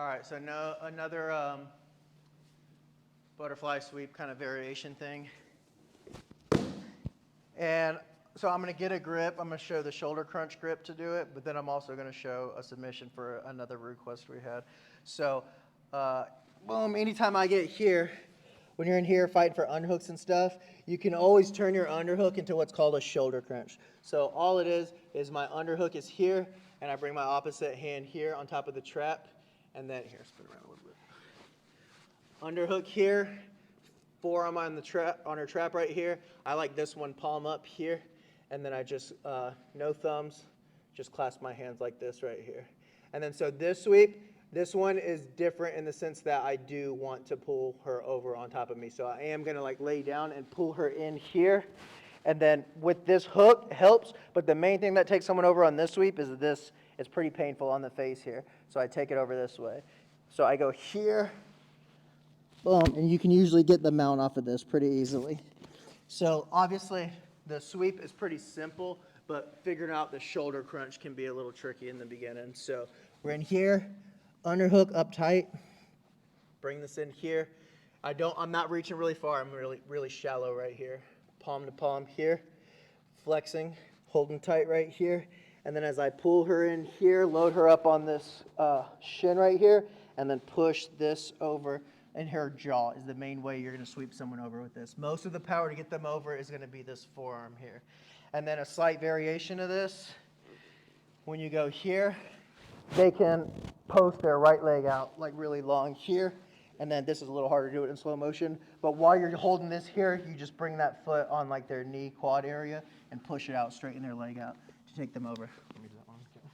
All right, so another butterfly sweep kind of variation thing. And so I'm going to get a grip. I'm going to show the shoulder crunch grip to do it, but then I'm also going to show a submission for another request we had. So, boom, anytime I get here, when you're in here fighting for unhooks and stuff, you can always turn your underhook into what's called a shoulder crunch. So all it is my underhook is here, and I bring my opposite hand here on top of the trap, and then, here, spin around a little bit. Underhook here, forearm on the trap, on her trap right here. I like this one palm up here, and then I just, no thumbs, just clasp my hands like this right here. And then so this sweep, this one is different in the sense that I do want to pull her over on top of me. So I am gonna like lay down and pull her in here. And then with this hook helps, but the main thing that takes someone over on this sweep is this. It's pretty painful on the face here. So I take it over this way. So I go here, boom, and you can usually get the mount off of this pretty easily. So obviously the sweep is pretty simple, but figuring out the shoulder crunch can be a little tricky in the beginning. So we're in here, underhook up tight, bring this in here. I'm not reaching really far, I'm really shallow right here. Palm to palm here, flexing, holding tight right here. And then as I pull her in here, load her up on this shin right here, and then push this over. And her jaw is the main way you're going to sweep someone over with this. Most of the power to get them over is going to be this forearm here. And then a slight variation of this, when you go here, they can post their right leg out like really long here. And then this is a little harder to do it in slow motion. But while you're holding this here, you just bring that foot on like their knee quad area and push it out, straighten their leg out to take them over. Let me do that one. Okay.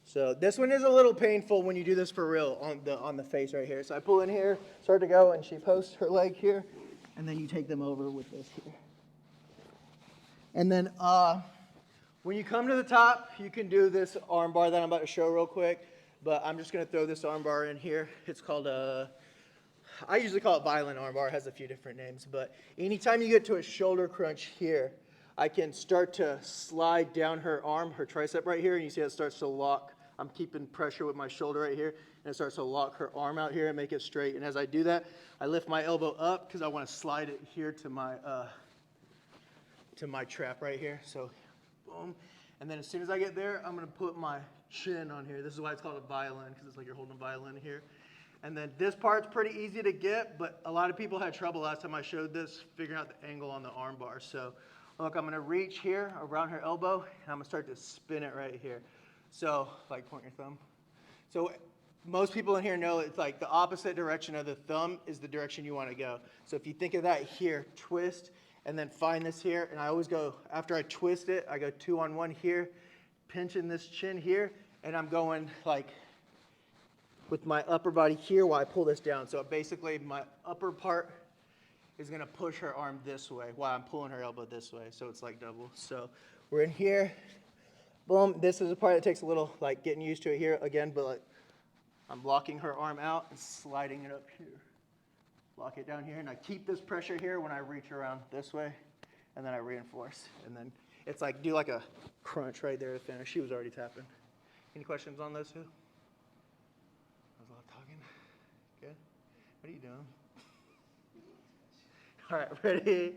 So this one is a little painful when you do this for real on the face right here. So I pull in here, start to go, and she posts her leg here, and then you take them over with this here. And then when you come to the top, you can do this arm bar that I'm about to show real quick, but I'm just going to throw this arm bar in here. It's called I usually call it violin arm bar. It has a few different names, but anytime you get to a shoulder crunch here, I can start to slide down her arm, her tricep right here, and you see it starts to lock. I'm keeping pressure with my shoulder right here, and it starts to lock her arm out here and make it straight. And as I do that, I lift my elbow up because I want to slide it here to my trap right here. So, boom. And then as soon as I get there, I'm going to put my chin on here. This is why it's called a violin, because it's like you're holding a violin here. And then this part's pretty easy to get, but a lot of people had trouble last time I showed this figuring out the angle on the arm bar. So, look, I'm going to reach here around her elbow, and I'm going to start to spin it right here. So, like, point your thumb. So, most people in here know it's like the opposite direction of the thumb is the direction you want to go. So, if you think of that here, twist, and then find this here. And I always go, after I twist it, I go 2 on 1 here, pinching this chin here, and I'm going like with my upper body here while I pull this down. So, basically, my upper part is going to push her arm this way while I'm pulling her elbow this way. So it's like double. So we're in here. Boom. This is a part that takes a little like getting used to it here again, but like I'm blocking her arm out and sliding it up here. Lock it down here, and I keep this pressure here when I reach around this way, and then I reinforce. And then it's like do like a crunch right there to finish. She was already tapping. Any questions on those two? That was a lot of talking. Good. What are you doing? All right, ready?